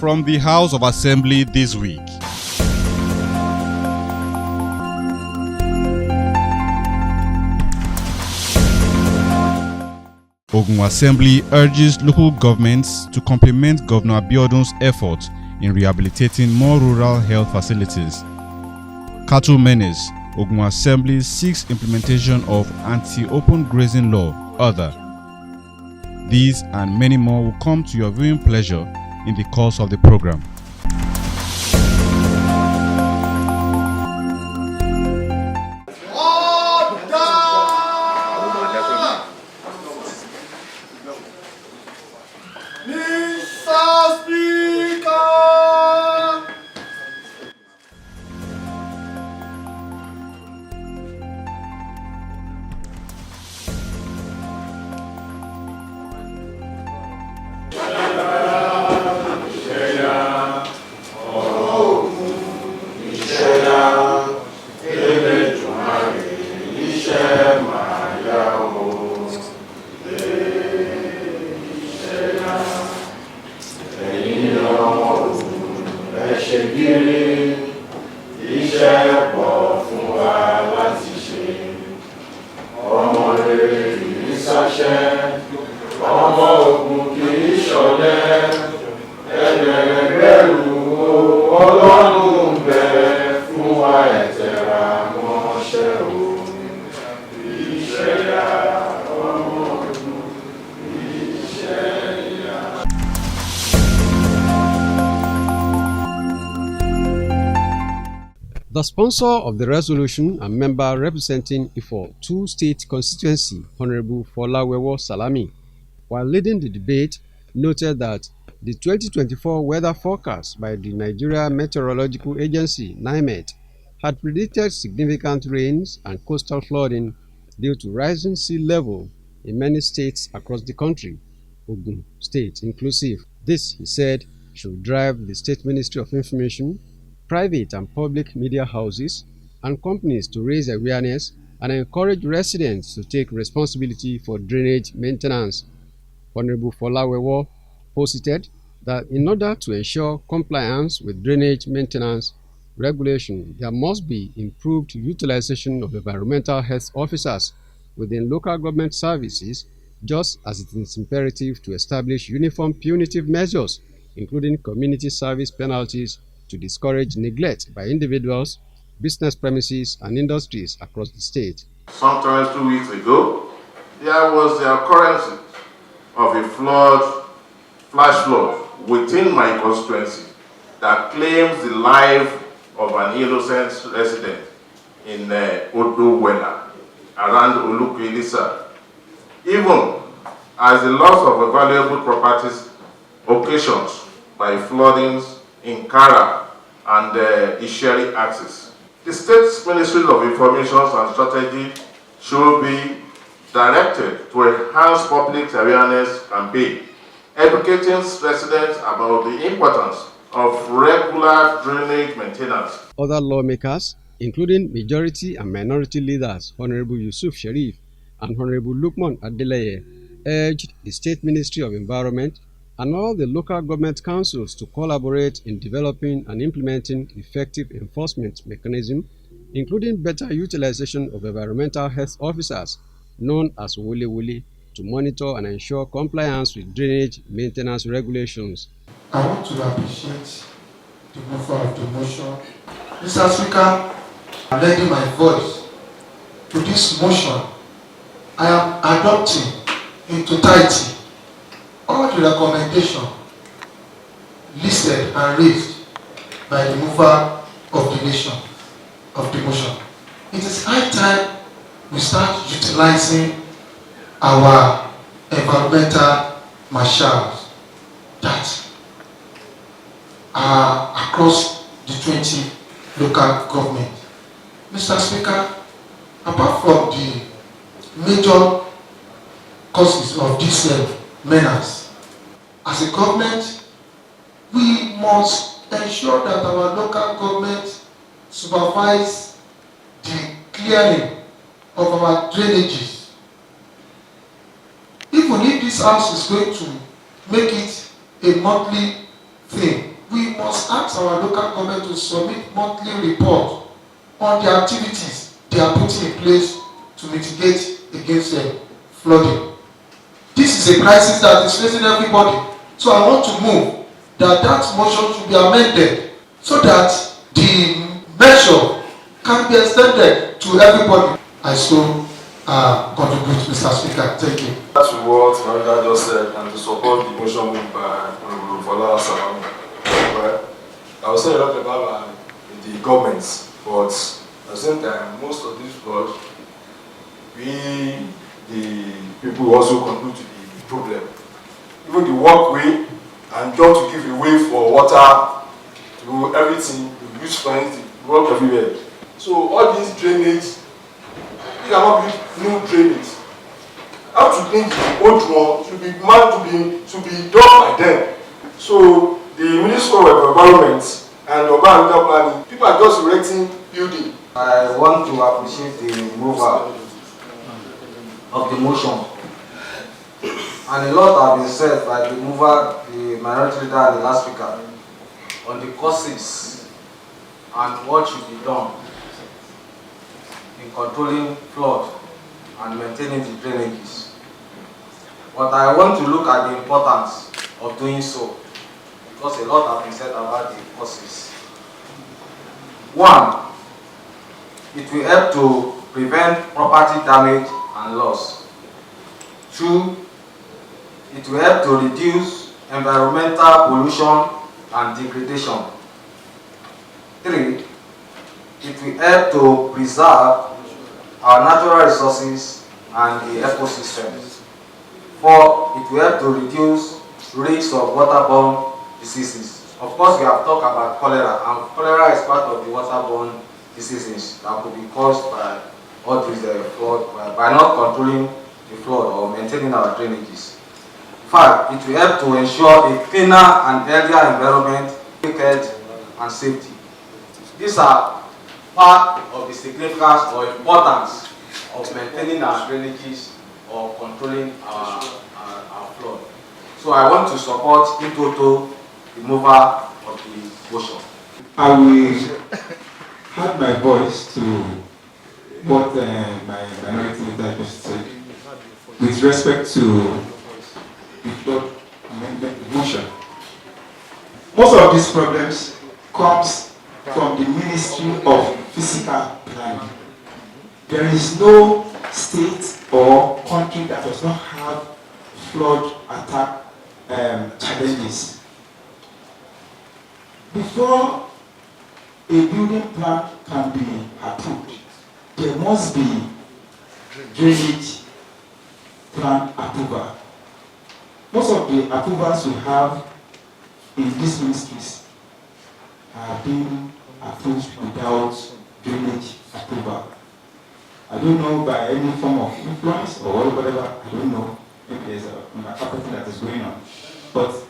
from the House of Assembly this week. Ogun Assembly urges local governments to complement Governor Abeokuta's efforts in rehabilitating more rural health facilities. Cattle menace. Ogun Assembly seeks implementation of anti-open grazing law. Other. These and many more will come to your viewing pleasure in the course of the program. The sponsor of the resolution and member representing Ifo 2 State Constituency, Honorable Folawewo Salami, while leading the debate, noted that the 2024 weather forecast by the Nigeria Meteorological Agency (NIMET) had predicted significant rains and coastal flooding due to rising sea level in many states across the country, Ogun State inclusive. This, he said, should drive the State Ministry of Information, private and public media houses, and companies to raise awareness and encourage residents to take responsibility for drainage maintenance. Honorable Folawewo posited that in order to ensure compliance with drainage maintenance regulation, there must be improved utilization of environmental health officers within local government services, just as it is imperative to establish uniform punitive measures, including community service penalties, to discourage neglect by individuals, business premises, and industries across the state. Sometimes 2 weeks ago, there was the occurrence of a flash flood within my constituency that claims the life of an innocent resident in OGUN around Abeokuta. Even as the loss of valuable properties occasioned by floodings in Kara and Isheri axis. The State Ministry of Information and Strategy should be directed to enhance public awareness campaign, educating residents about the importance of regular drainage maintenance. Other lawmakers, including majority and minority leaders Honorable Yusuf Sharif and Honorable Lukman Adeleye, urged the State Ministry of Environment and all the local government councils to collaborate in developing and implementing effective enforcement mechanisms, including better utilization of environmental health officers, known as Wuli, to monitor and ensure compliance with drainage maintenance regulations. I want to appreciate the mover of the motion. Mr. Speaker, I'm lending my voice to this motion. I am adopting in totality all the recommendations listed and raised by the mover of the motion. It is high time we start utilizing our environmental marshals that are across the 20 local governments. Mr. Speaker, apart from the major causes of this menace, as a government, we must ensure that our local government supervise the clearing of our drainages. Even if this house is going to make it a monthly thing, must ask our local government to submit monthly report on the activities they are putting in place to mitigate against flooding. This is a crisis that is facing everybody. So I want to move that motion should be amended so that the measure can be extended to everybody. I so contribute, Mr. Speaker. Thank you. That's what Marga just said, and to support the motion moved by Fola Salam. I will say a lot about the governments, but at the same time, most of these floods, we, the people, also contribute to the problem. Even the walkway, and just to give away for water, to everything, to use fines, to work everywhere. So all these drainage, we cannot build new drainage. How to clean the old one should be done by them. So the Ministry of Environment and Urban Planning, people are just erecting building. I want to appreciate the mover of the motion. And a lot have been said by the mover, the minority leader and the last speaker on the causes and what should be done in controlling flood and maintaining the drainages. But I want to look at the importance of doing so, because a lot have been said about the causes. One, it will help to prevent property damage and loss. Two, it will help to reduce environmental pollution and degradation. Three, it will help to preserve our natural resources and the ecosystems. Four, it will help to reduce risks of waterborne diseases. Of course, we have talked about cholera, and cholera is part of the waterborne diseases that could be caused by all these flood, by not controlling the flood or maintaining our drainages. Five, it will help to ensure a cleaner and healthier environment, health and safety. These are part of the significance or importance of maintaining our drainages or controlling our flood. So I want to support in total the mover of the motion. I will add my voice to what my minority leader just said with respect to the flood amendment motion. Most of these problems comes from the Ministry of Physical Planning. There is no state or country that does not have flood attack challenges. Before a building plan can be approved, there must be drainage plan approval. Most of the approvals we have in these ministries have been approved without drainage approval. I don't know by any form of influence or whatever, I don't know. Maybe there's a marketing that is going on. But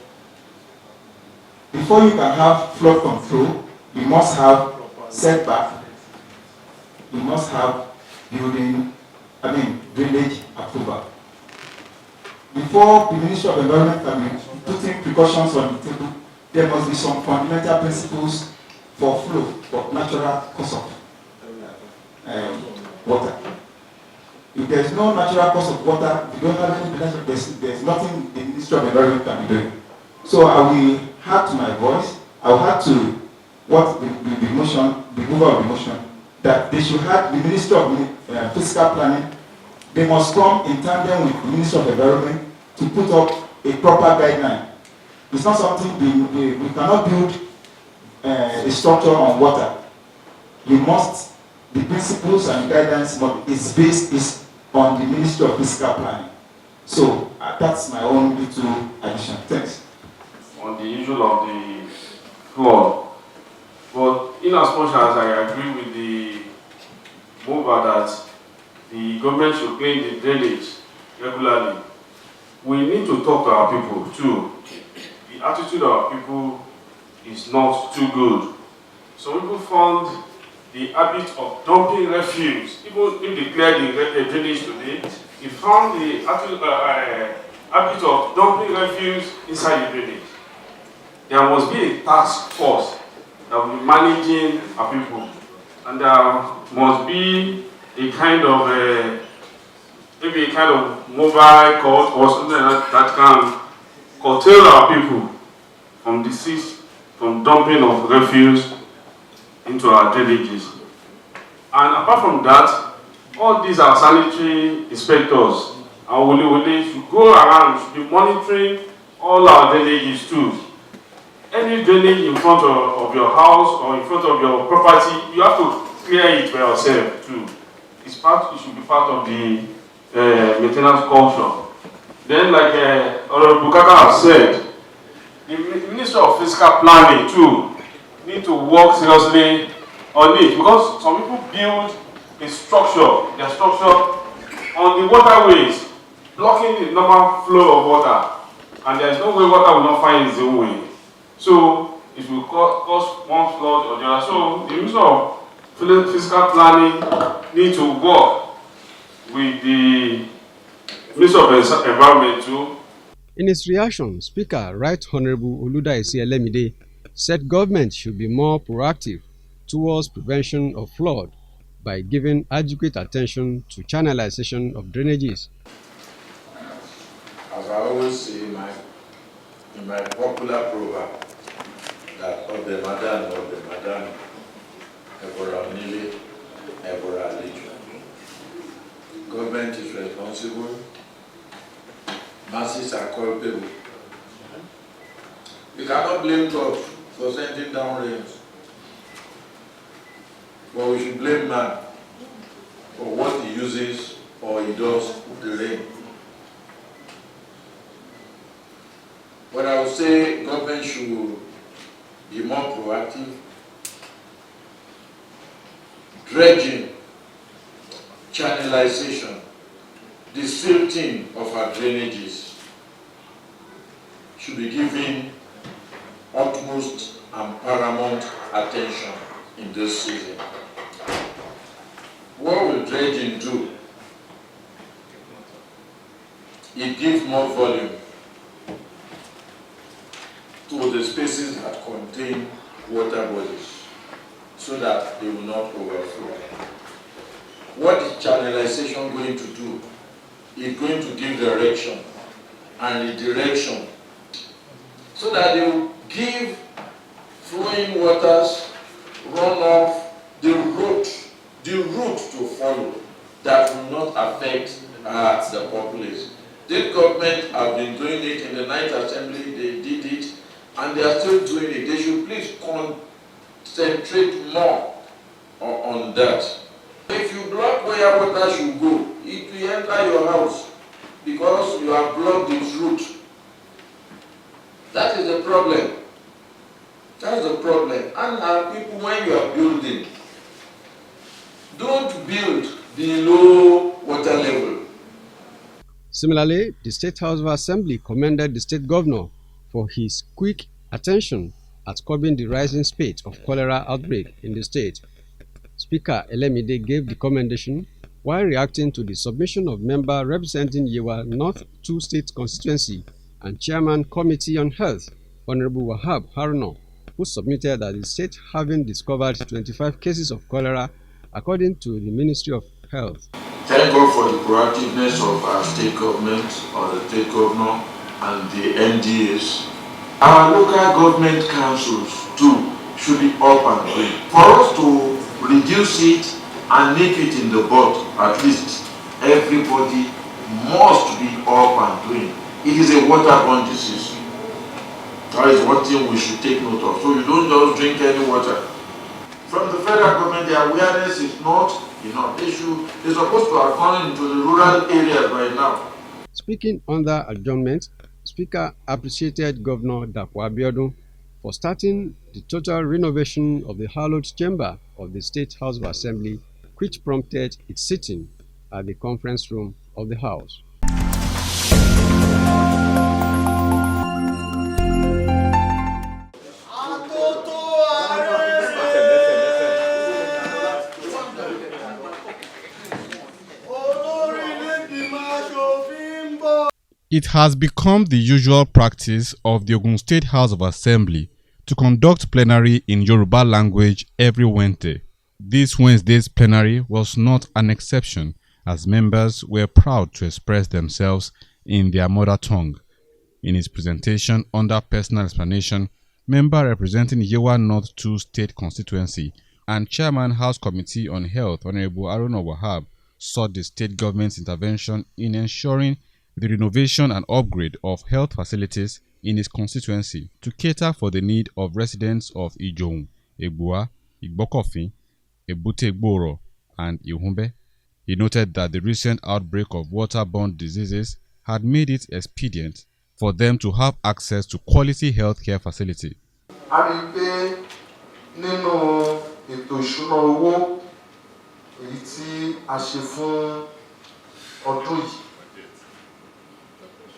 before you can have flood control, you must have setback, you must have drainage approval. Before the Ministry of Environment can be putting precautions on the table, there must be some fundamental principles for flow, for natural course of water. If there's no natural course of water, if you don't have any, there's nothing the Ministry of Environment can be doing. So I will add to my voice, I will add to what the motion, the mover of the motion, that they should have the Ministry of Physical Planning, they must come in tandem with the Ministry of Environment to put up a proper guideline. It's not something we cannot build a structure on water. The principles and guidelines is on the Ministry of Physical Planning. So that's my own little addition. Thanks. On the issue of the flood, but in as much as I agree with the mover that the government should clean the drainage regularly, we need to talk to our people too. The attitude of our people is not too good. Some people found the habit of dumping refuse, even if they clear the drainage today, they found the habit of dumping refuse inside the drainage. there must be a task force that will be managing our people, and there must be a kind of maybe a kind of mobile court or something that can curtail our people from disease, from dumping of refuse into our drainages. And apart from that, all these are sanitary inspectors, and we should go around, should be monitoring all our drainages too. Any drainage in front of your house or in front of your property, you have to clear it by yourself too. It should be part of the maintenance culture. Then, like Abeokuta has said, the Ministry of Fiscal Planning too need to work seriously on it, because some people build their structure on the waterways, blocking the normal flow of water, and there is no way water will not find its own way. So it will cause one flood or the other. So the Ministry of Fiscal Planning need to work with the Ministry of Environment too. In his reaction, Speaker Right Honorable Oludaisi Elemide said government should be more proactive towards prevention of flood by giving adequate attention to channelization of drainages. As I always say in my popular proverb, that of the Madan, Ebora Nile, Ebora Lejo. Government is responsible, masses are culpable. We cannot blame God for sending down rains, but we should blame man for what he uses or he does with the rain. But I would say government should be more proactive. Dredging, channelization, the silting of our drainages should be given utmost and paramount attention in this season. What will dredging do? It gives more volume to the spaces that contain water bodies so that they will not overflow. What is channelization going to do? It's going to give direction and redirection so that they will give flowing waters, runoff, the route to follow that will not affect the populace. This government have been doing it in the 9th Assembly, they did it, and they are still doing it. They should please concentrate more on that. If you block where water should go, it will enter your house because you have blocked its route. That is the problem. That is the problem. And people, when you are building, don't build below water level. Similarly, the State House of Assembly commended the state governor for his quick attention at curbing the rising spate of cholera outbreak in the state. Speaker Elemide gave the commendation while reacting to the submission of member representing Yewa North 2 State Constituency and Chairman Committee on Health, Honorable Wahab Haruna, who submitted that the state having discovered 25 cases of cholera according to the Ministry of Health. Thank God for the proactiveness of our state government, or the state governor, and the NDAs. Our local government councils too should be up and going. For us to reduce it and nip it in the bud, at least everybody must be up and doing. It is a waterborne disease. That is one thing we should take note of. So you don't just drink any water. From the federal government, the awareness is not enough. They're supposed to have gone into the rural areas by now. Speaking under adjournment, Speaker appreciated Governor Dapo Abiodun for starting the total renovation of the hallowed chamber of the State House of Assembly, which prompted its sitting at the conference room of the House. It has become the usual practice of the Ogun State House of Assembly to conduct plenary in Yoruba language every Wednesday. This Wednesday's plenary was not an exception, as members were proud to express themselves in their mother tongue. In his presentation under personal explanation, member representing Yewa North 2 State Constituency and Chairman House Committee on Health, Honorable Aruna Wahab, sought the state government's intervention in ensuring the renovation and upgrade of health facilities in his constituency to cater for the need of residents of Ijohun, Egbua, Igbokofin, Ebute-Gboro, and Ihumbe. He noted that the recent outbreak of waterborne diseases had made it expedient for them to have access to quality healthcare facility. A rí i pé nínú ètò ìṣúná owó èyí tí a ṣe fún ọdún yìí,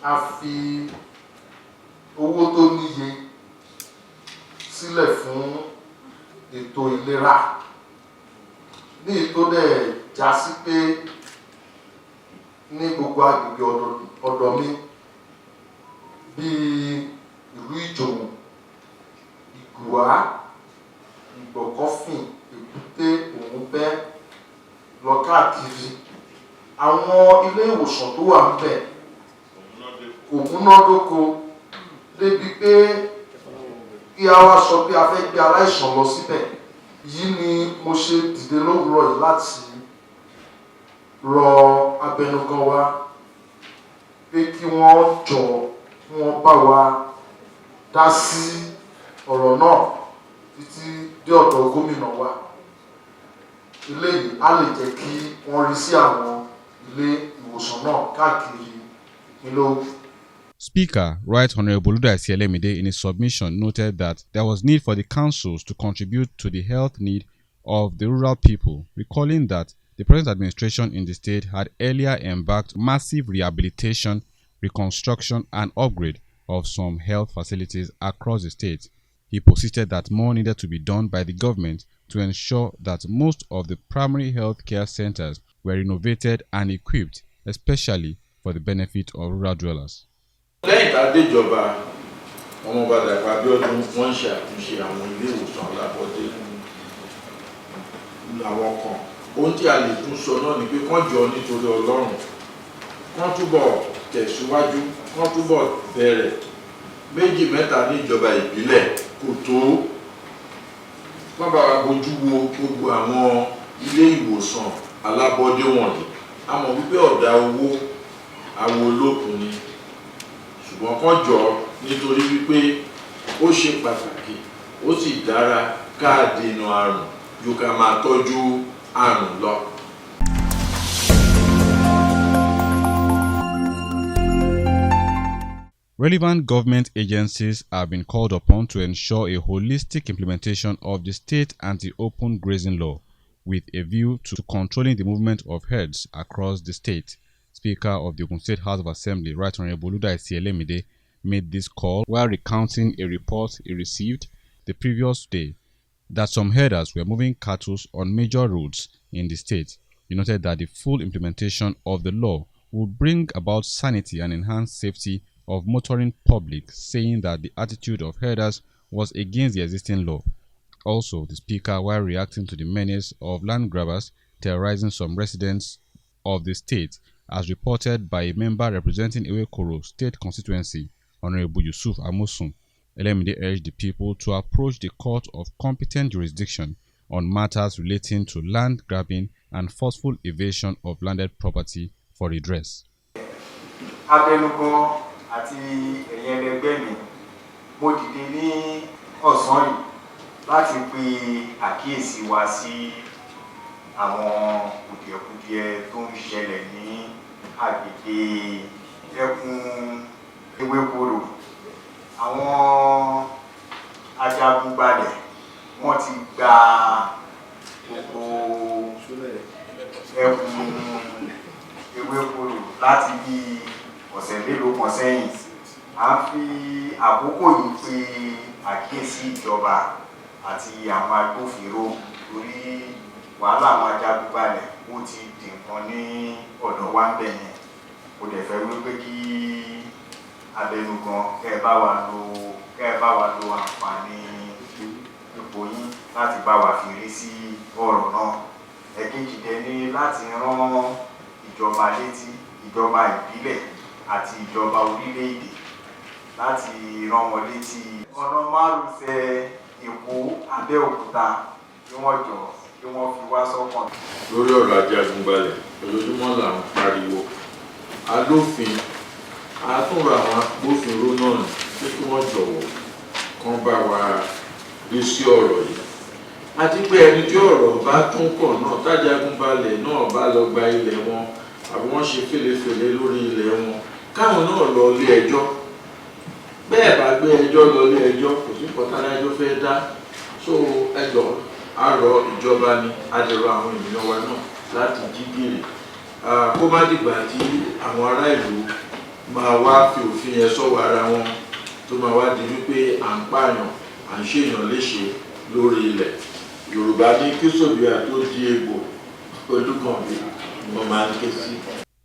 a fi owó tó níye sílẹ̀ fún ètò ìlera ní ètò dẹ̀ já sí pé ní gbogbo agbègbè ọ̀dọ̀ mi bíi ìlú Ìjòhùn, Ìgbùwà, Ìgbọ̀kọ́fìn, Èbúté, Ògúnbẹ́ lọ káàkiri. Àwọn ilé ìwòsàn tó wà ńbẹ̀ kò múnádóko débi pé kí a wá sọ pé a fẹ́ gbé aláìsàn lọ síbẹ̀. Yìí ni mo ṣe dìde lówùúrọ̀ yìí láti rọ abẹnugan wa pé kí wọ́n jọ̀ọ́ kí wọ́n bá wa dá sí ọ̀rọ̀ náà títí dé ọ̀dọ̀ gómìnà wa. Eléyìí á lè jẹ́ kí wọ́n rí sí àwọn ilé ìwòsàn náà káàkiri ìpínlẹ̀ Ògùn. Speaker Right Honorable Ludaisi Elemide in his submission noted that there was need for the councils to contribute to the health need of the rural people, recalling that the present administration in the state had earlier embarked massive rehabilitation, reconstruction and upgrade of some health facilities across the state. He posited that more needed to be done by the government to ensure that most of the primary health care centers were renovated and equipped, especially for the benefit of rural dwellers. Lẹ́yìn tá a dé ìjọba ọmọọba Dàpọ̀ Abíọ́dún wọ́n ń ṣe àtúnṣe àwọn ilé ìwòsàn alábọ́dé àwọn kan. Ohun tí a lè tún sọ náà ni pé kán jọ nítorí Ọlọ́run, kán túbọ̀ tẹ̀síwájú, kán túbọ̀ bẹ̀rẹ̀. Méjì mẹ́ta ní ìjọba ìbílẹ̀ kò tó. Wọ́n bá wa bójú wo gbogbo àwọn ilé ìwòsàn alábọ́dé wọ̀nyí. A mọ̀ wípé ọ̀dà owó àwo olókùn ni. Ṣùgbọ́n kán jọ nítorí wípé ó ṣe pàtàkì, ó sì dára ká dènà àrùn ju ká máa tọ́jú àrùn lọ. Relevant government agencies have been called upon to ensure a holistic implementation of the state anti-open grazing law with a view to controlling the movement of herds across the state. Speaker of the Ogun State House of Assembly, Right Honorable Ludaisi Elemide, made this call while recounting a report he received the previous day that some herders were moving cattle on major roads in the state. He noted that the full implementation of the law would bring about sanity and enhance safety of motoring public, saying that the attitude of herders was against the existing law. Also, the speaker, while reacting to the menace of land grabbers terrorizing some residents of the state, as reported by a member representing Ewekoro State Constituency, Honorable Yusuf Amosun, Elemide urged the people to approach the court of competent jurisdiction on matters relating to land grabbing and forceful evasion of landed property for redress. Abeokuta àti ẹ̀yin ẹlẹgbẹ́ mi, mo dìde ní ọ̀sán yìí láti pe àkíyèsí wa sí àwọn kùdìẹ̀kudiẹ tó ń ṣẹlẹ̀ ní agbègbè ẹkùn Ewekoro. Àwọn ajagunbalẹ̀ wọ́n ti gba gbogbo ẹkùn Ewekoro láti bí ọ̀sẹ̀ mélòó kan sẹ́yìn. À ń fi àkókò yìí pe àkíyèsí ìjọba àti àwọn agbófinró torí wàhálà àwọn ajagunbalẹ̀ ó ti di nǹkan ní ọ̀dọ̀ wa ń bẹ̀ yẹn. Mo dẹ̀ fẹ́ wípé kí abẹnugan kẹ́ ẹ bá wa lo àǹfààní ipò yín láti bá wa fi rí sí ọ̀rọ̀ náà. Ẹ̀kejì dẹ̀ ni láti rán ìjọba létí, ìjọba ìbílẹ̀ àti ìjọba orílẹ̀-èdè láti rán wọn létí ọ̀nà márosẹ̀ Èkó Abeokuta kí wọ́n jọ kí wọ́n fi wá sọ́kàn. Lórí ọ̀rọ̀ Ajagunbalẹ̀ ojoojúmọ́ là ń pariwo alófin àtúnrò àwọn agbófinró náà pé kí wọ́n jọ̀wọ́ kán bá wa rí sí ọ̀rọ̀ yìí. Àti pé ẹni tí ọ̀rọ̀ bá tún kàn náà t'Ajagunbalẹ̀ náà bá lọ gba ilẹ̀ wọn àbí wọ́n ṣe fèlèfèlè lórí ilẹ̀ wọn káwọn náà lọ ilé ẹjọ́. Bẹ́ẹ̀ bá gbé ẹjọ́ lọ ilé ẹjọ́ kò sí nǹkan tádájọ́ fẹ́ dá. So ẹjọ́ àrọ̀ ìjọba ni adẹ̀rọ àwọn ènìyàn wa náà láti jí gìrì. Kó má dìgbà tí àwọn ará ìlú máa wá fi òfin yẹn sọ́wọ́ ara wọn tó máa wá di wípé à ń pààyàn à ń ṣèyàn léṣe lórí ilẹ̀. Yorùbá ní kí sòbíà tó di egbò olúkànbí wọ́n máa ń ké sí.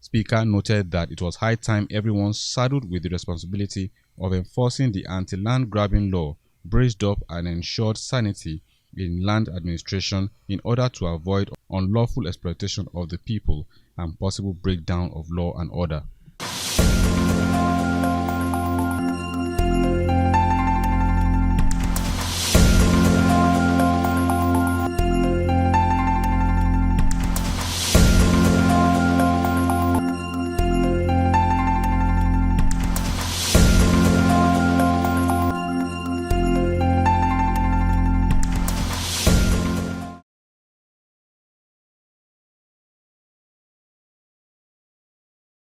Speaker noted that it was high time everyone saddled with the responsibility of enforcing the anti-land grabbing law, braced up and ensured sanity in land administration in order to avoid unlawful exploitation of the people and possible breakdown of law and order.